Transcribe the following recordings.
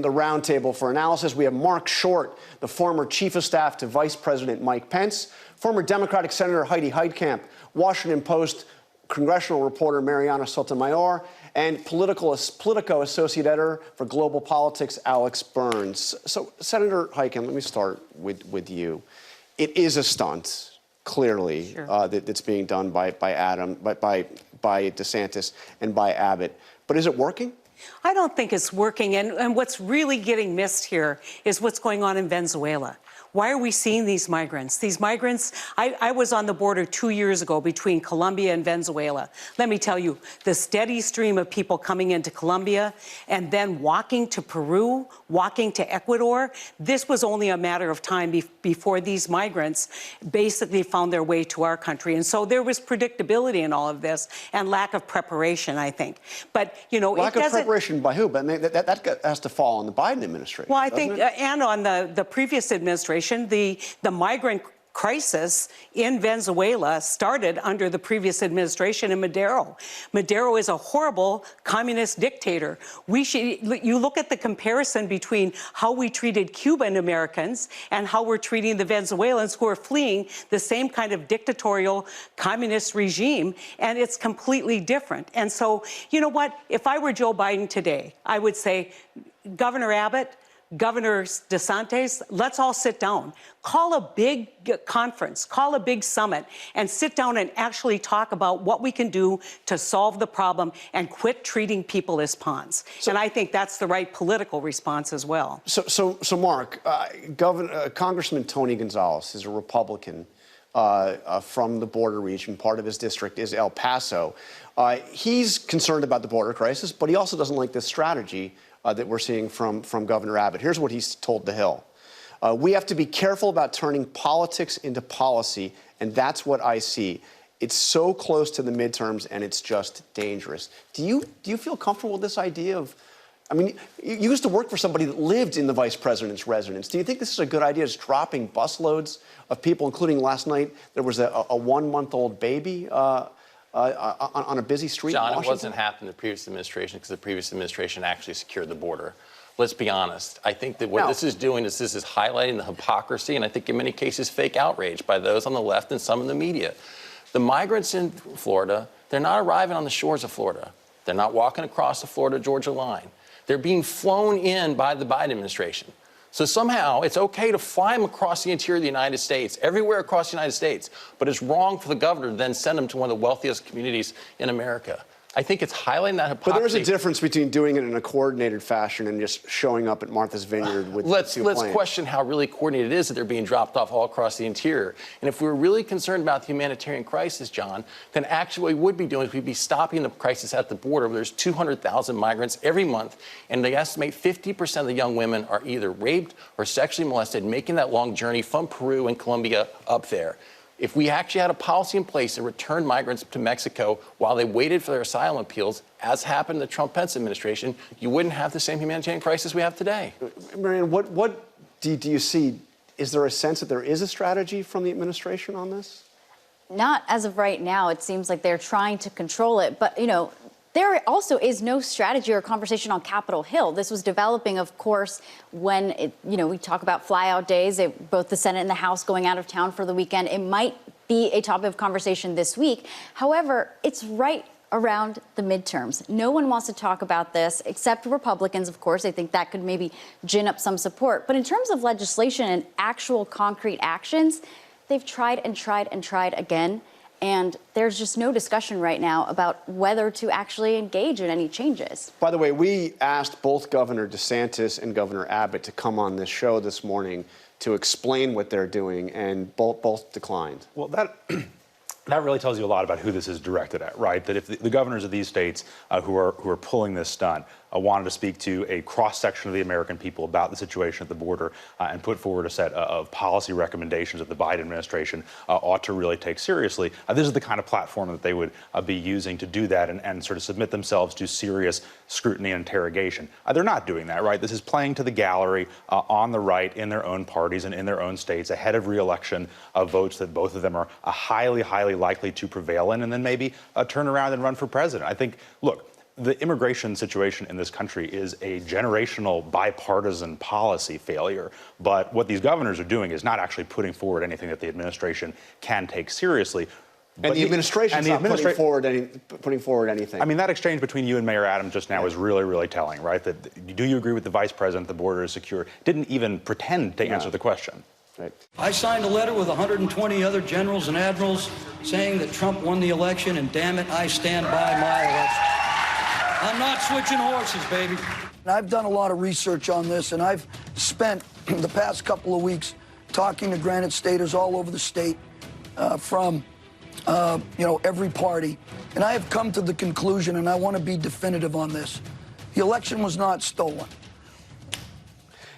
The roundtable for analysis, we have Marc Short, the former chief of staff to Vice President Mike Pence, former Democratic Senator Heidi Heitkamp, Washington Post congressional reporter Mariana Sotomayor, and Politico associate editor for global politics Alex Burns. So, Senator Heitkamp, let me start with you. It is a stunt, clearly, sure. That's being done by DeSantis and by Abbott. But is it working? I don't think it's working. And what's really getting missed here is what's going on in Venezuela. Why are we seeing these migrants? These migrants, I was on the border 2 years ago between Colombia and Venezuela. Let me tell you, the steady stream of people coming into Colombia and then walking to Peru, walking to Ecuador, this was only a matter of time before these migrants basically found their way to our country. And so there was predictability in all of this and lack of preparation, I think. But, you know, lack of preparation by who? But that has to fall on the Biden administration. Well, I think, and on the previous administration, the migrant crisis in Venezuela started under the previous administration in Maduro. Maduro is a horrible communist dictator. You look at the comparison between how we treated Cuban Americans and how we're treating the Venezuelans who are fleeing the same kind of dictatorial communist regime, and it's completely different. And so, you know what? If I were Joe Biden today, I would say, Governor Abbott, Governor DeSantis, let's all sit down. Call a big conference, call a big summit, and sit down and actually talk about what we can do to solve the problem and quit treating people as pawns. And I think that's the right political response as well. So Marc, Congressman Tony Gonzalez is a Republican from the border region. Part of his district is El Paso. He's concerned about the border crisis, but he also doesn't like this strategy that we're seeing from Governor Abbott. Here's what he's told The Hill. We have to be careful about turning politics into policy, and that's what I see. It's so close to the midterms, and it's just dangerous. Do you feel comfortable with this idea of, I mean, you used to work for somebody that lived in the vice president's residence. Do you think this is a good idea, just dropping busloads of people, including last night, there was a 1-month-old baby on a busy street in Washington? John, it wasn't happening in the previous administration because the previous administration actually secured the border. Let's be honest. I think that what this is doing is this is highlighting the hypocrisy and I think in many cases fake outrage by those on the left and some in the media. The migrants in Florida, they're not arriving on the shores of Florida. They're not walking across the Florida-Georgia line. They're being flown in by the Biden administration. So somehow it's okay to fly them across the interior of the United States, everywhere across the United States, but it's wrong for the governor to then send them to one of the wealthiest communities in America. I think it's highlighting that hypocrisy. But there is a difference between doing it in a coordinated fashion and just showing up at Martha's Vineyard with Let's question how really coordinated it is that they're being dropped off all across the interior. And if we're really concerned about the humanitarian crisis, John, then actually what we would be doing is we'd be stopping the crisis at the border where there's 200,000 migrants every month, and they estimate 50% of the young women are either raped or sexually molested, making that long journey from Peru and Colombia up there. If we actually had a policy in place and returned migrants to Mexico while they waited for their asylum appeals, as happened in the Trump-Pence administration, you wouldn't have the same humanitarian crisis we have today. Marianne, what do you see? Is there a sense that there is a strategy from the administration on this? Not as of right now. It seems like they're trying to control it. But, you know, there also is no strategy or conversation on Capitol Hill. This was developing, of course, when, we talk about flyout days, both the Senate and the House going out of town for the weekend. It might be a topic of conversation this week. However, it's right around the midterms. No one wants to talk about this, except Republicans, of course. I think that could maybe gin up some support. But in terms of legislation and actual concrete actions, they've tried and tried and tried again. And there's just no discussion right now about whether to actually engage in any changes. By the way, we asked both Governor DeSantis and Governor Abbott to come on this show this morning to explain what they're doing, and both declined. Well, that really tells you a lot about who this is directed at, right? That if the governors of these states who are pulling this stunt wanted to speak to a cross-section of the American people about the situation at the border and put forward a set of policy recommendations that the Biden administration ought to really take seriously, this is the kind of platform that they would be using to do that and sort of submit themselves to serious scrutiny and interrogation. They're not doing that, right? This is playing to the gallery on the right in their own parties and in their own states ahead of re-election votes that both of them are highly, highly likely to prevail in and then maybe turn around and run for president. I think, look, the immigration situation in this country is a generational bipartisan policy failure. But what these governors are doing is not actually putting forward anything that the administration can take seriously. And the administration's not putting forward anything. I mean, that exchange between you and Mayor Adams just now is really, really telling, right? That do you agree with the vice president the border is secure? Didn't even pretend to answer the question. Right. I signed a letter with 120 other generals and admirals saying that Trump won the election, and damn it, I stand by my election. I'm not switching horses, baby. I've done a lot of research on this, and I've spent the past couple of weeks talking to Granite Staters all over the state from every party. And I have come to the conclusion, and I want to be definitive on this. The election was not stolen.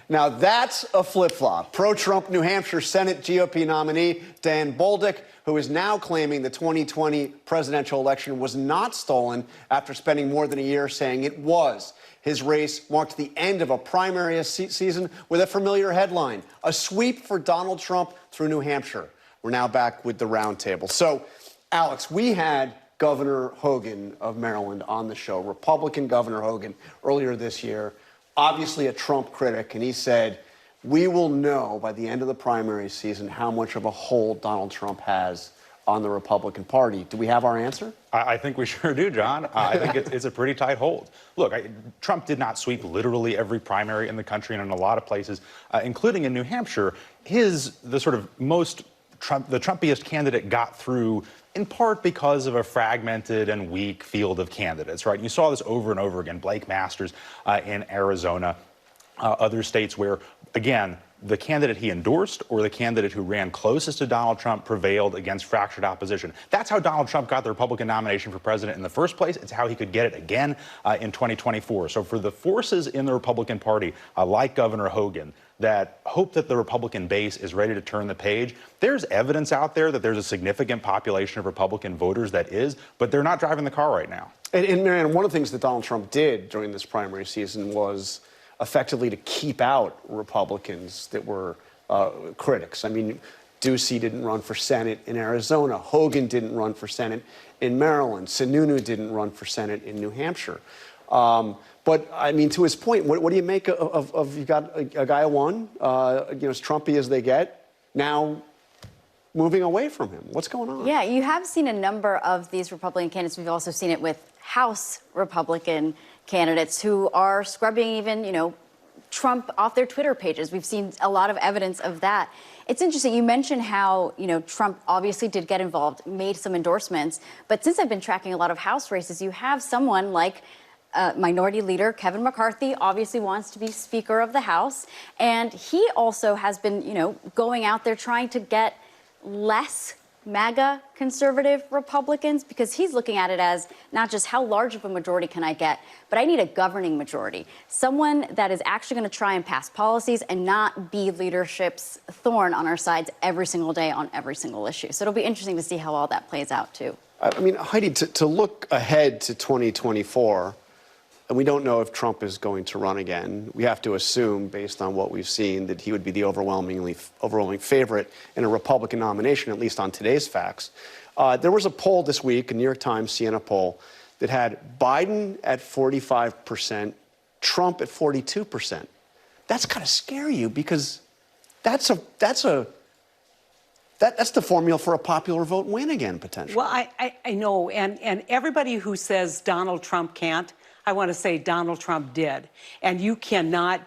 Now, that's a flip-flop. Pro-Trump New Hampshire Senate GOP nominee Dan Bolduc, who is now claiming the 2020 presidential election was not stolen after spending more than a year saying it was. His race marked the end of a primary season with a familiar headline, a sweep for Donald Trump through New Hampshire. We're now back with the roundtable. So, Alex, we had Governor Hogan of Maryland on the show, Republican Governor Hogan, earlier this year. Obviously a Trump critic, and he said, we will know by the end of the primary season how much of a hold Donald Trump has on the Republican Party. Do we have our answer? I think we sure do, John. I think it's a pretty tight hold. Look, Trump did not sweep literally every primary in the country, and in a lot of places, including in New Hampshire, the Trumpiest candidate got through in part because of a fragmented and weak field of candidates, right? And you saw this over and over again. Blake Masters in Arizona, other states where, again, the candidate he endorsed or the candidate who ran closest to Donald Trump prevailed against fractured opposition. That's how Donald Trump got the Republican nomination for president in the first place. It's how he could get it again in 2024. So for the forces in the Republican Party, like Governor Hogan, that hope that the Republican base is ready to turn the page, there's evidence out there that there's a significant population of Republican voters that is, but they're not driving the car right now. And Marianne, one of the things that Donald Trump did during this primary season was effectively to keep out Republicans that were critics. I mean, Ducey didn't run for Senate in Arizona. Hogan didn't run for Senate in Maryland. Sununu didn't run for Senate in New Hampshire. But, I mean, to his point, what do you make of you got a guy who won, as Trumpy as they get, now moving away from him? What's going on? Yeah, you have seen a number of these Republican candidates. We've also seen it with House Republican candidates who are scrubbing even, Trump off their Twitter pages. We've seen a lot of evidence of that. It's interesting. You mentioned how, Trump obviously did get involved, made some endorsements. But since I've been tracking a lot of House races, you have someone like Minority Leader Kevin McCarthy obviously wants to be Speaker of the House. And he also has been, going out there trying to get less MAGA conservative Republicans, because he's looking at it as not just how large of a majority can I get, but I need a governing majority. Someone that is actually going to try and pass policies and not be leadership's thorn on our sides every single day on every single issue. So it'll be interesting to see how all that plays out, too. I mean, Heidi, to look ahead to 2024, and we don't know if Trump is going to run again. We have to assume, based on what we've seen, that he would be the overwhelming favorite in a Republican nomination, at least on today's facts. There was a poll this week, a New York Times Siena poll, that had Biden at 45%, Trump at 42%. That's got to scare you, because that's the formula for a popular vote win again, potentially. Well, I know, and everybody who says Donald Trump can't, I want to say Donald Trump did. And you cannot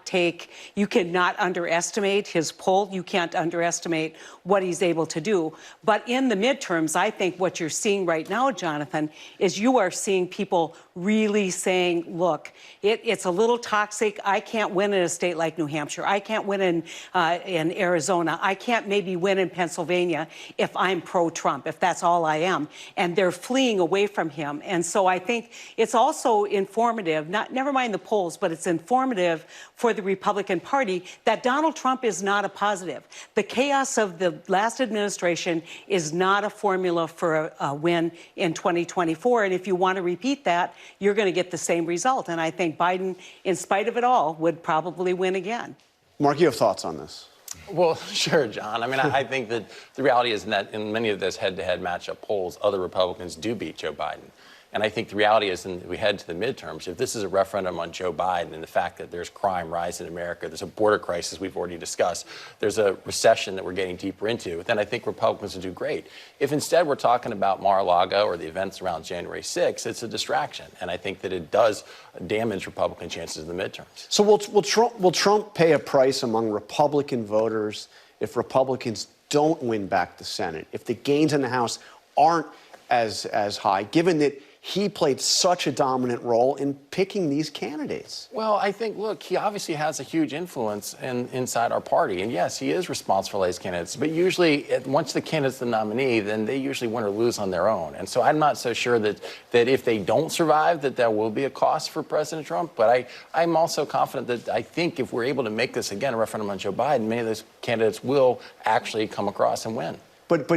underestimate his pull. You can't underestimate what he's able to do. But in the midterms, I think what you're seeing right now, Jonathan, is you are seeing people really saying, look, it's a little toxic. I can't win in a state like New Hampshire. I can't win in Arizona. I can't maybe win in Pennsylvania if I'm pro-Trump, if that's all I am. And they're fleeing away from him. And so I think it's also informative, never mind the polls, but it's informative for the Republican Party that Donald Trump is not a positive. The chaos of the last administration is not a formula for a win in 2024. And if you want to repeat that, you're going to get the same result. And I think Biden, in spite of it all, would probably win again. Marc, you have thoughts on this? Well, sure, John. I mean, I think that the reality is that in many of those head-to-head matchup polls, other Republicans do beat Joe Biden. And I think the reality is, and we head to the midterms, if this is a referendum on Joe Biden and the fact that there's crime rising in America, there's a border crisis we've already discussed, there's a recession that we're getting deeper into, then I think Republicans will do great. If instead we're talking about Mar-a-Lago or the events around January 6th, it's a distraction. And I think that it does damage Republican chances in the midterms. So will Trump pay a price among Republican voters if Republicans don't win back the Senate, if the gains in the House aren't as high, given that he played such a dominant role in picking these candidates? Well, I think, look, he obviously has a huge influence inside our party. And yes, he is responsible for these candidates. But usually, once the candidate's the nominee, then they usually win or lose on their own. And so I'm not so sure that if they don't survive, that there will be a cost for President Trump. But I'm also confident that I think if we're able to make this, again, a referendum on Joe Biden, many of those candidates will actually come across and win. But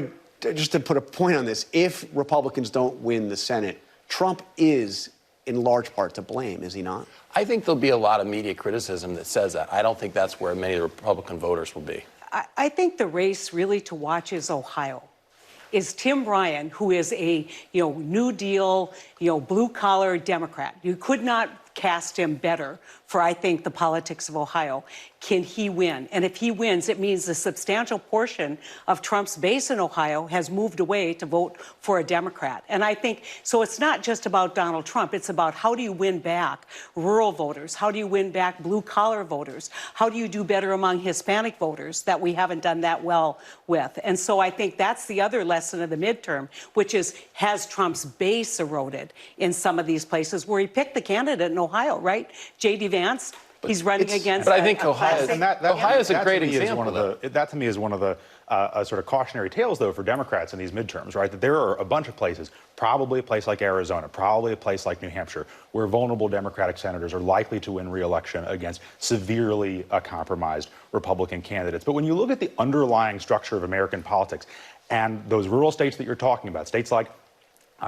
just to put a point on this, if Republicans don't win the Senate, Trump is in large part to blame, is he not? I think there'll be a lot of media criticism that says that. I don't think that's where many of the Republican voters will be. I think the race really to watch is Ohio. Is Tim Ryan, who is a New Deal, blue-collar Democrat. You could not cast him better for, I think, the politics of Ohio. Can he win? And if he wins, it means a substantial portion of Trump's base in Ohio has moved away to vote for a Democrat. And I think, so it's not just about Donald Trump. It's about how do you win back rural voters? How do you win back blue-collar voters? How do you do better among Hispanic voters that we haven't done that well with? And so I think that's the other lesson of the midterm, which is, has Trump's base eroded in some of these places where he picked the candidate in Ohio, right? J.D. Vance. He's running against. But I think Ohio is a great example. example. That to me is one of the sort of cautionary tales, though, for Democrats in these midterms, right? That there are a bunch of places, probably a place like Arizona, probably a place like New Hampshire, where vulnerable Democratic senators are likely to win re-election against severely compromised Republican candidates. But when you look at the underlying structure of American politics and those rural states that you're talking about, states like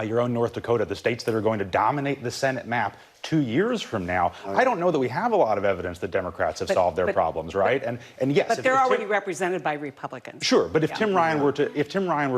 your own North Dakota, the states that are going to dominate the Senate map 2 years from now, I don't know that we have a lot of evidence that Democrats have solved their problems, right? And yes, but they're already represented by Republicans. Sure, but if Tim Ryan were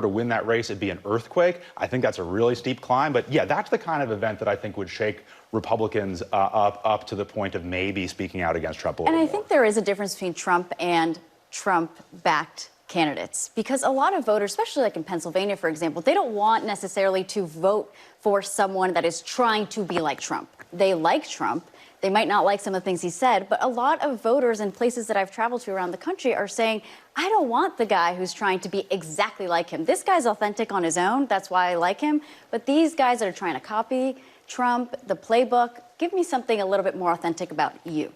to win that race, it'd be an earthquake. I think that's a really steep climb. But yeah, that's the kind of event that I think would shake Republicans up to the point of maybe speaking out against Trump a little more. And I think there is a difference between Trump and Trump-backed candidates, because a lot of voters, especially like in Pennsylvania, for example, they don't want necessarily to vote for someone that is trying to be like Trump. They like Trump. They might not like some of the things he said, but a lot of voters in places that I've traveled to around the country are saying, I don't want the guy who's trying to be exactly like him. This guy's authentic on his own. That's why I like him. But these guys that are trying to copy Trump, the playbook, give me something a little bit more authentic about you.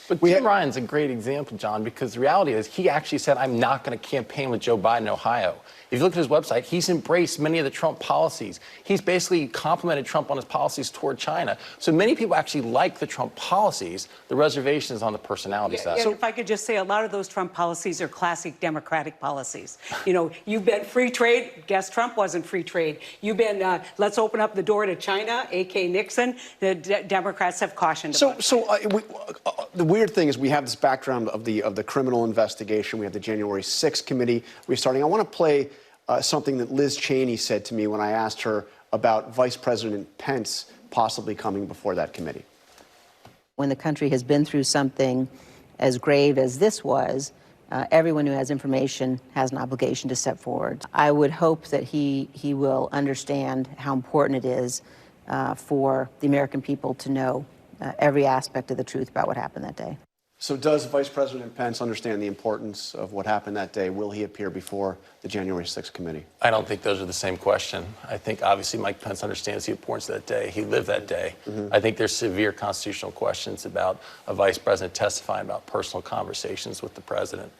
But Tim Ryan's a great example, John, because the reality is he actually said, I'm not going to campaign with Joe Biden in Ohio. If you look at his website, he's embraced many of the Trump policies. He's basically complimented Trump on his policies toward China. So many people actually like the Trump policies. The reservation is on the personality side. So if I could just say, a lot of those Trump policies are classic Democratic policies. You've been free trade. Guess Trump wasn't free trade. You've been, let's open up the door to China, A.K. Nixon. The Democrats have cautioned about. The weird thing is we have this background of the criminal investigation. We have the January 6th committee restarting. I want to play something that Liz Cheney said to me when I asked her about Vice President Pence possibly coming before that committee. When the country has been through something as grave as this was, everyone who has information has an obligation to step forward. I would hope that he will understand how important it is for the American people to know every aspect of the truth about what happened that day. So does Vice President Pence understand the importance of what happened that day? Will he appear before the January 6th committee? I don't think those are the same question. I think obviously Mike Pence understands the importance of that day. He lived that day. Mm-hmm. I think there's severe constitutional questions about a vice president testifying about personal conversations with the president.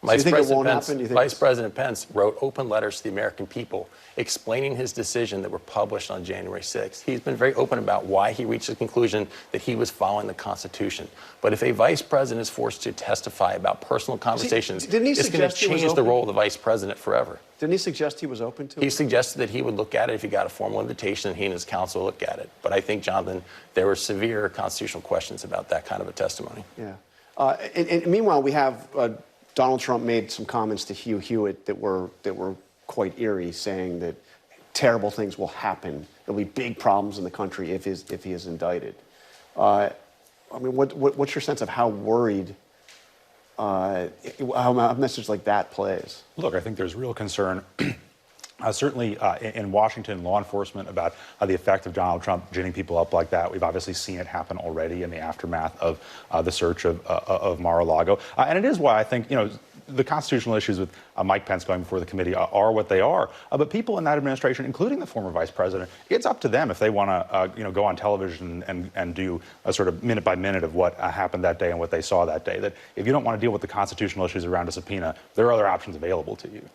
Vice President Pence wrote open letters to the American people explaining his decision that were published on January 6th. He's been very open about why he reached the conclusion that he was following the Constitution. But if a vice president is forced to testify about personal conversations, it's going to change the role of the vice president forever. Didn't he suggest he was open to it? He suggested that he would look at it if he got a formal invitation, and he and his counsel would look at it. But I think, Jonathan, there were severe constitutional questions about that kind of a testimony. Yeah. And meanwhile, we have Donald Trump made some comments to Hugh Hewitt that were quite eerie, saying that terrible things will happen there'll be big problems in the country if he is indicted. I mean, what's your sense of how worried how a message like that plays? Look, I think there's real concern. Certainly in Washington, law enforcement about the effect of Donald Trump ginning people up like that. We've obviously seen it happen already in the aftermath of the search of Mar-a-Lago. And it is why I think, the constitutional issues with Mike Pence going before the committee are what they are. But people in that administration, including the former vice president, it's up to them if they want to, go on television and do a sort of minute by minute of what happened that day and what they saw that day. That if you don't want to deal with the constitutional issues around a subpoena, there are other options available to you.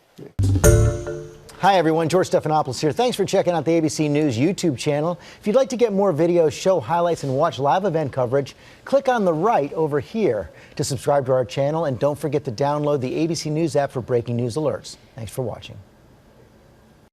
Hi, everyone. George Stephanopoulos here. Thanks for checking out the ABC News YouTube channel. If you'd like to get more videos, show highlights, and watch live event coverage, click on the right over here to subscribe to our channel. And don't forget to download the ABC News app for breaking news alerts. Thanks for watching.